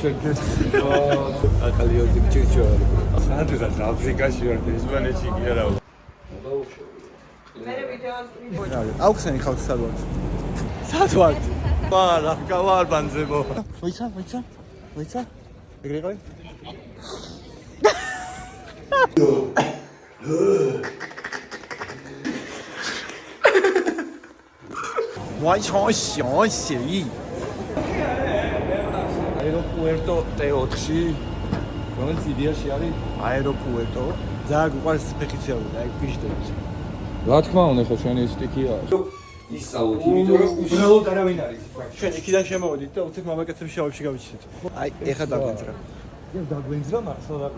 შეგეთ. აკალიოდი ბჭირჩო. სადღაც აფრიკაში ვარ, ესპანეთში კი არა. მე ვიდეოს აუქსენი ხალხ სად ვარ? სად ვარ? ვარ, გავარ ბანძებო. ვიცა? ეგრე ყავი? ვაი, აეროპუერტო T4-ში, რომელიც იდეაში არის აეროპუერტო. ძალიან გვყავს ფეხიციალური, აი გიჟდებით. რა თქმა უნდა, ხო ჩვენი სტიქია. ისწავლოთ, იმიტომ რომ უბრალოდ არავინ არის. ჩვენ იქიდან შემოვედით და უცებ მამაკაცებს შავებში გავიჩინეთ. აი, ეხა დაგვენძრა. დაგვენძრა მართლა.